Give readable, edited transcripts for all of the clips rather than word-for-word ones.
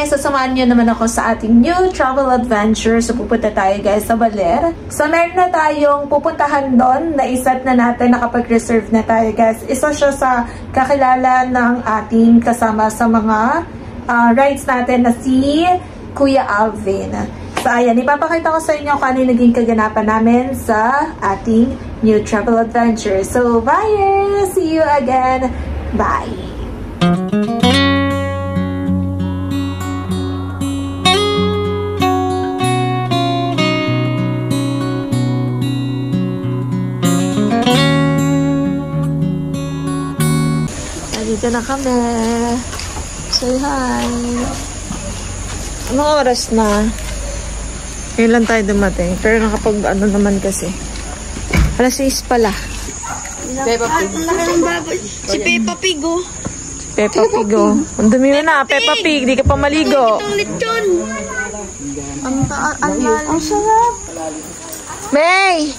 Sasamahan nyo naman ako sa ating new travel adventure. So pupunta tayo guys sa Baler. So meron na tayong pupuntahan doon. Naiset na natin, nakapag-reserve na tayo guys. Isa siya sa kakilala ng ating kasama sa mga rides natin na si Kuya Alvin. So ayan, ipapakita ko sa inyo kung ano yung naging kaganapan namin sa ating new travel adventure. So bye! See you again! Bye! Dito na kami. Say hi. Anong oras na? Ngayon lang tayo dumating. Pero nakapag ano naman kasi. Alas 6 pala. Peppa Pig. Si Peppa Pig oh. Peppa Pig oh. Ang dumi mo na. Peppa Pig. Di ka pa maligo. Ang sarap. May!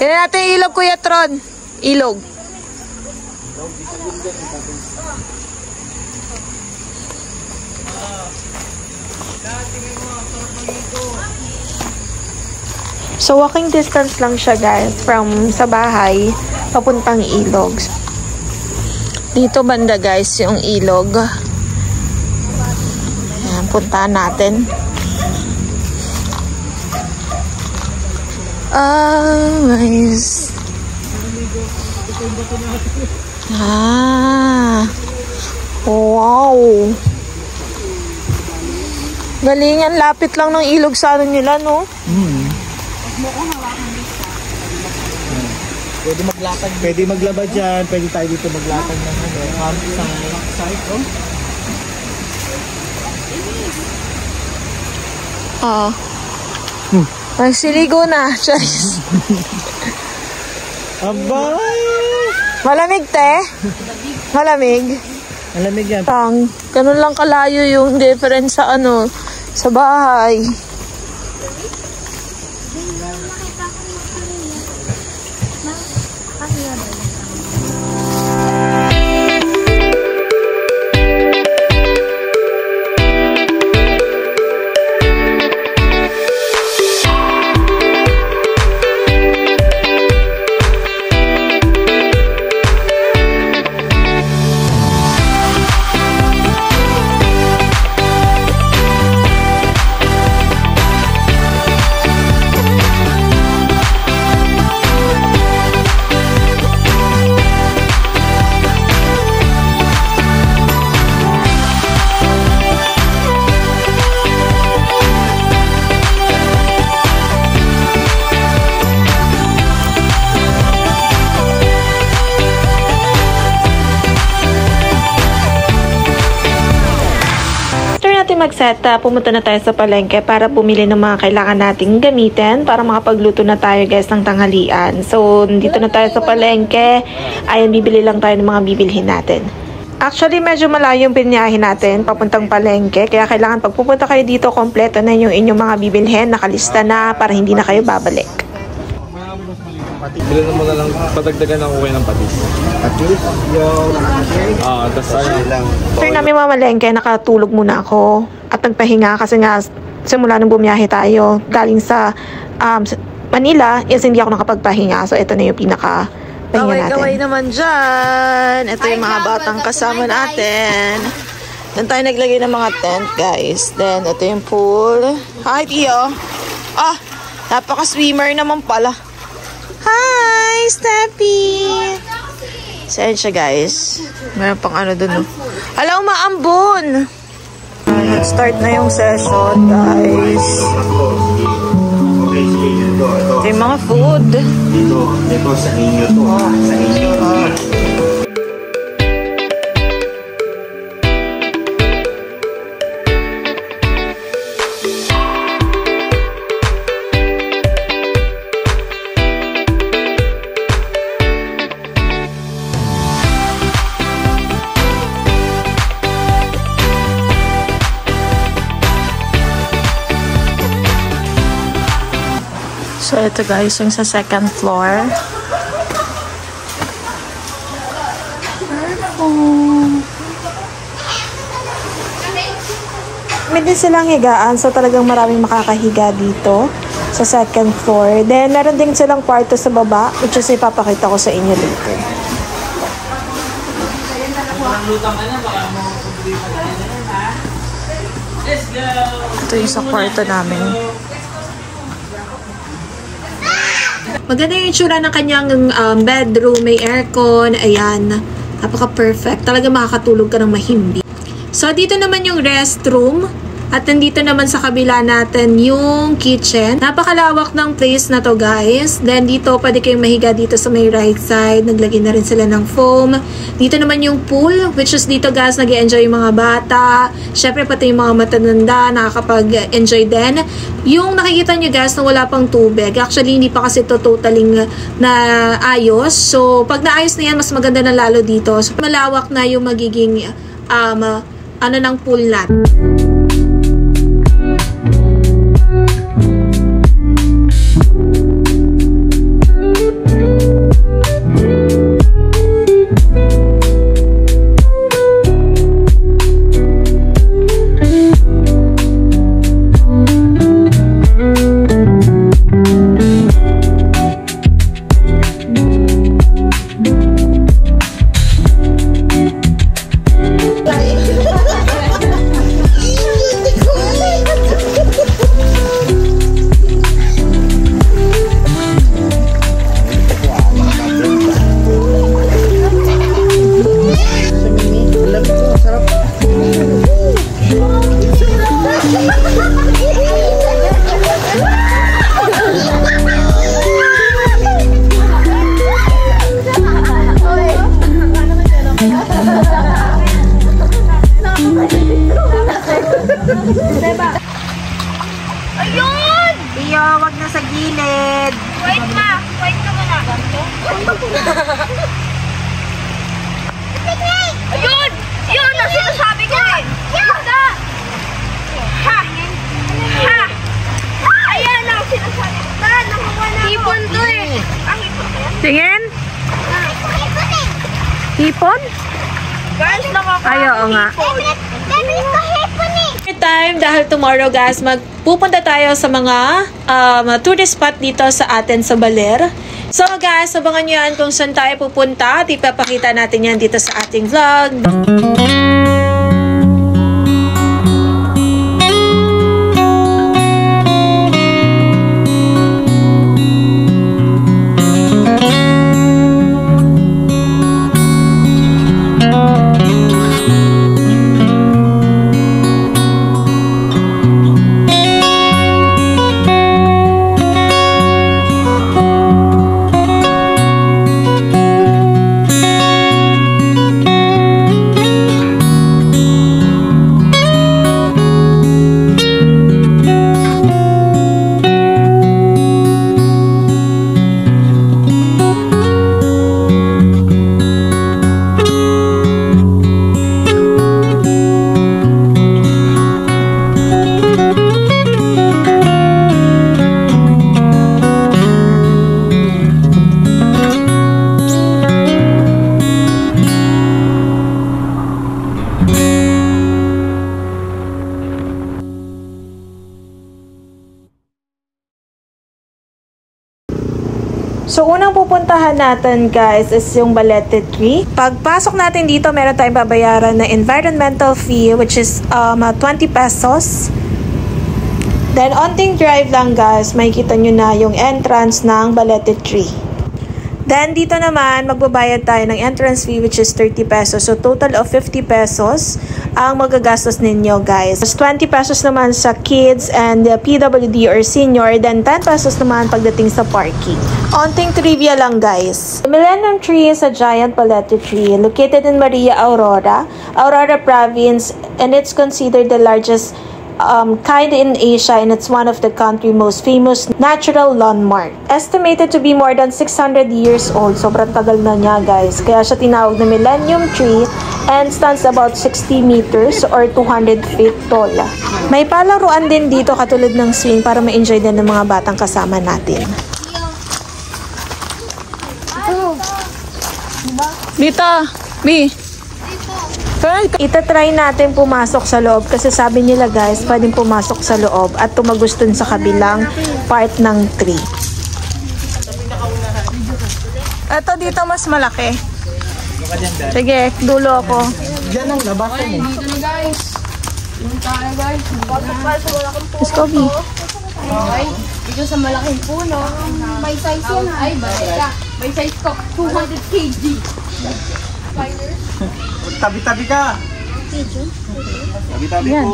Tignan natin yung ilog, Kuya Tron. Ilog. So walking distance lang siya guys from sa bahay papuntang ilog. Dito banda guys yung ilog. Ayan, puntahan natin. Nice. Wow. Galingan, lapit lang ng ilog sa ano nila, no? Pwede maglakad. Pwede maglaba dyan. Pwede tayo dito maglakad ng isang site, oh. Nagsiligo na, Charis. Abay! Malamig, te? Malamig? Malamig yan. Ganun lang kalayo yung difference sa ano, sa bahay. Mag-set, pumunta na tayo sa palengke para bumili ng mga kailangan nating gamitin para makapagluto na tayo guys ng tanghalian. So, dito na tayo sa palengke. Ayan, bibili lang tayo ng mga bibilhin natin. Actually, medyo malayo yung pinyahin natin papuntang palengke. Kaya kailangan pag pupunta kayo dito, kompleto na yung inyong mga bibilhin, nakalista na para hindi na kayo babalik. Bilan mo na lang, padagdagan ng uwi ng patis. Patis? Yung... tas ano. Sir, namin mamalengke, nakatulog muna ako at nagpahinga kasi nga simula nung bumiyahe tayo galing sa Manila is hindi ako nakapagpahinga. So, ito na yung pinaka-pahinga natin. Gaway naman dyan. Ito yung mga batang kasama natin. Doon tayo naglagay ng mga tent, guys. Then, ito yung pool. Hi, Tio. Napaka-swimmer naman pala. Hi, Steppy! So, ayan siya, guys. Meron pang ano dun, no? Hala, umaambon! Nag-start na yung session, guys. Ito yung mga food. Dito sa inyo to. Sa inyo. So, ito guys, yung sa second floor. May din silang higaan, so talagang maraming makakahiga dito sa second floor. Then, meron din silang kwarto sa baba, which is ipapakita ko sa inyo later. Ito yung sa kwarto namin. Maganda yung itsura ng kanyang bedroom, may aircon, ayan. Napaka-perfect. Talaga makakatulog ka ng mahimbi. So, dito naman yung restroom. At nandito naman sa kabila natin yung kitchen. Napakalawak ng place na to guys. Then dito pwede kayong mahiga dito sa may right side. Naglagay na rin sila ng foam. Dito naman yung pool, which is dito guys nag-enjoy yung mga bata. Syempre pati yung mga matatanda nakakapag-enjoy din. Yung nakikita nyo guys na wala pang tubig. Actually hindi pa kasi to totaling na ayos. So pag naayos na yan mas maganda na lalo dito. So malawak na yung magiging ng pool natin. Ayun! Iyo, wag na sa gilid. Wait ma! Wait ka muna. Ayun! Yun ang sinasabi ko eh! Basta! Ha! Ha! Ayan ang sinasabi ko. Nakakuha na ako. Hipon to eh. Ang hipon ko yan? Tingin? Hipon eh. Hipon? Guys, nakakuha Ay, oo nga. Dapat ko hipon eh. Time dahil tomorrow guys magpupunta tayo sa mga tourist spot dito sa atin sa Baler. So guys, abangan nyo yan kung saan tayo pupunta at ipapakita natin yan dito sa ating vlog. So, unang pupuntahan natin, guys, is yung Balete Tree. Pagpasok natin dito, meron tayong babayaran na environmental fee, which is 20 pesos. Then, onting drive lang, guys, makikita nyo na yung entrance ng Balete Tree. Then, dito naman, magbabayad tayo ng entrance fee, which is 30 pesos. So, total of 50 pesos ang magagastos ninyo, guys. 20 pesos naman sa kids and PWD or senior. Then, 10 pesos naman pagdating sa parking. Onting trivia lang, guys. The Millennium Tree is a giant balete tree located in Maria Aurora, Aurora Province, and it's considered the largest kind in Asia, and it's one of the country's most famous natural landmark. Estimated to be more than 600 years old. Sobrang tagal na niya, guys. Kaya siya tinawag na Millennium Tree and stands about 60 meters or 200 feet tall. May palaruan din dito katulad ng swing para ma-enjoy din ng mga batang kasama natin. Dito, B. Itatry natin pumasok sa loob kasi sabi nila guys, pwedeng pumasok sa loob at tumagos dun sa kabilang part ng tree. Ito dito mas malaki. Sige, dulo ako. Diyan ang labasan eh. Dito na guys. Let's go, B. Okay. Dito sa malaking puno. May size yan ha. Ay, may size ko. 200 kg. Tabi-tabi ka. Tabi-tabi po.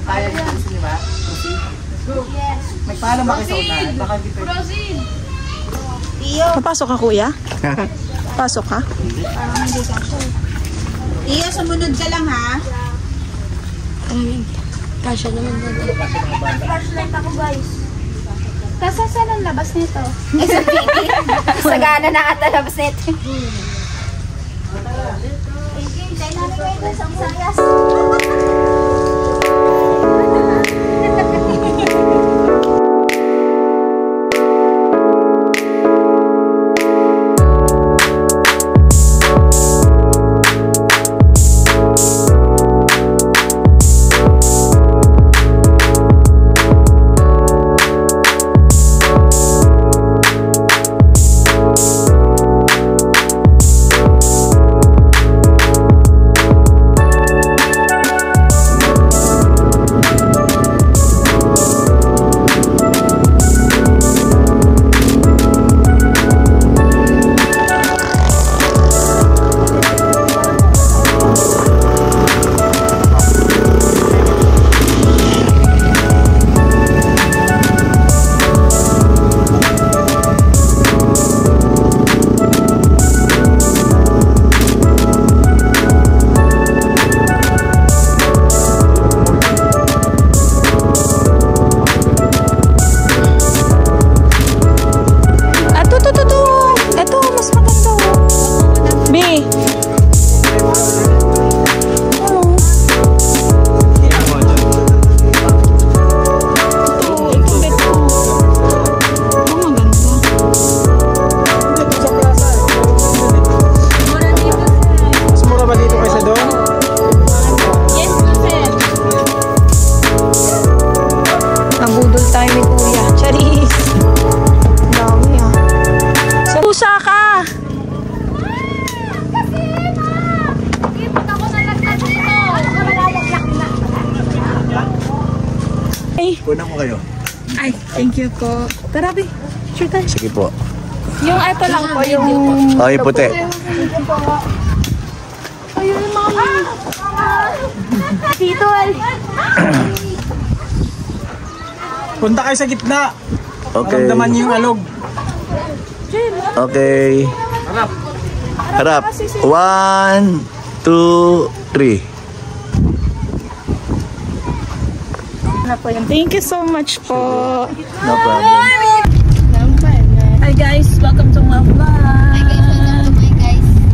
Kaya niyo gusto niyo ba? Yes. May paalam ba kayo sa unahan? Baka hindi pwede. Proceed. Papasok ka, kuya? Pasok ka? Iyo, sumunod ka lang ha. Kasya naman doon. Flashlight ako guys. Tapos saan ang labas nito? Sagana na ata labas nito. Tayo namin ngayon doon sa Visayas. Kunan ko kayo. Ay, thank you po. Tara, B. Sure tayo. Sige po. Yung ito lang po, yung... Okay, puti. Ayun, mama. Tito, ay. Punta kayo sa gitna. Okay. Maramdaman niyo yung alog. Okay. Harap. 1, 2, 3. Thank you so much po. No problem. Hi guys, welcome to my vlog.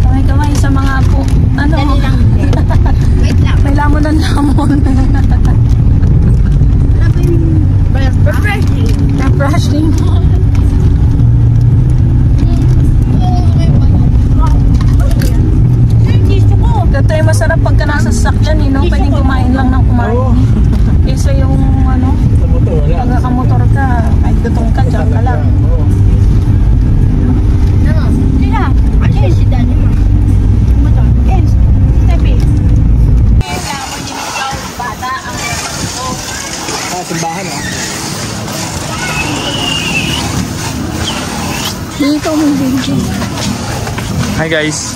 Kamay-kamay sa mga po. Ano? Dali lang. Wait lang. May lamon ng lamon. Refreshing. Refreshing. Ito yung masarap pagka nasa sasakyan, no? Pwedeng kumain lang ng kumain. Kesa yung ano, pagkakamotor ka, kahit gutong ka, dyan ka lang. Sila. Ayun si Daddy mo. Motor. Yes. Steppy. Simbahan ah. Dito mo video. Hi guys.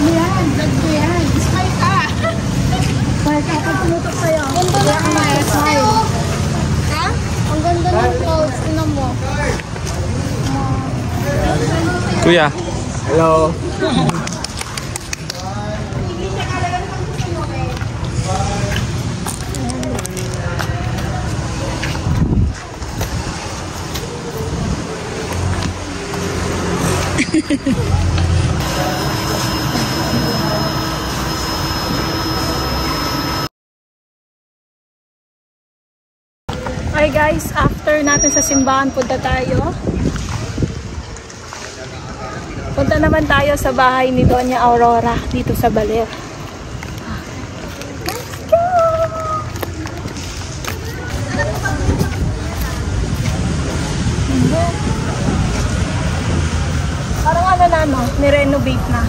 Yan. Vlog ko yan. Smile ka. Smile ka, pag tumutok sa'yo. Ganda na smile. Ha? Ang ganda ng clothes. Tinan mo. Kuya. Hello. Okay guys, after natin sa simbahan, punta naman tayo sa bahay ni Doña Aurora dito sa Baler. Let's go! Parang ano na, no? Nirenovate na.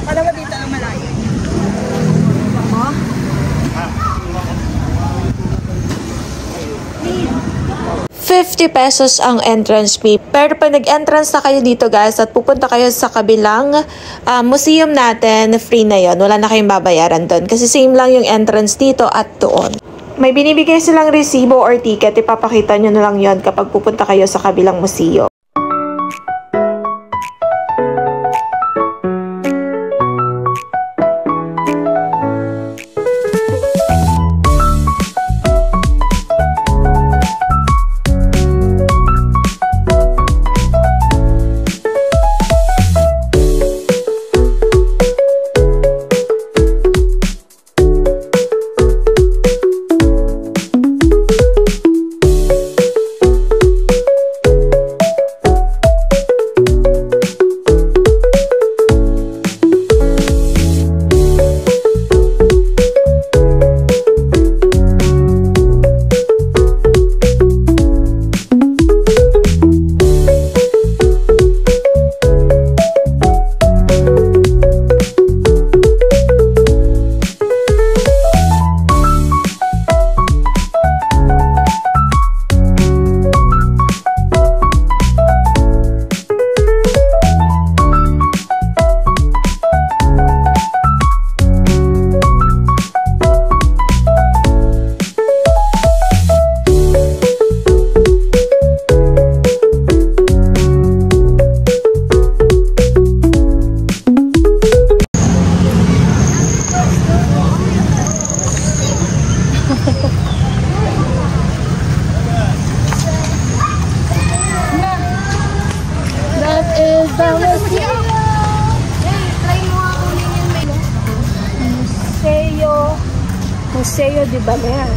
Alam mo dito ang malayo. 50 pesos ang entrance fee. Pero pag nag-entrance na kayo dito guys at pupunta kayo sa kabilang museum natin, free na yon. Wala na kayong babayaran doon. Kasi same lang yung entrance dito at doon. May binibigay silang resibo or ticket. Ipapakita nyo na lang yon kapag pupunta kayo sa kabilang museum. Museo de Baler.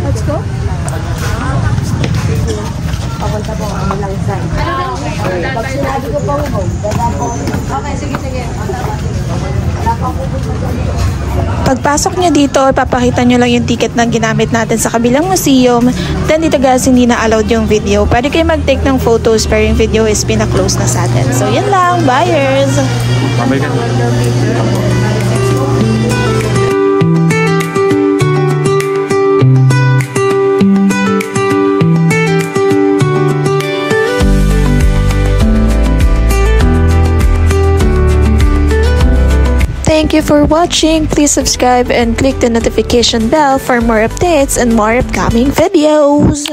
Let's go. Papunta po ang lang side. Pag sinabi ko pong home, okay, sige. Pagpasok nyo dito, ipapakita nyo lang yung ticket na ginamit natin sa kabilang museum. Then dito guys, hindi na allowed yung video. Pwede kayo mag-take ng photos pero yung video is pina-close na sa atin. So yan lang, buyers! Thank you for watching. Please subscribe and click the notification bell for more updates and more upcoming videos.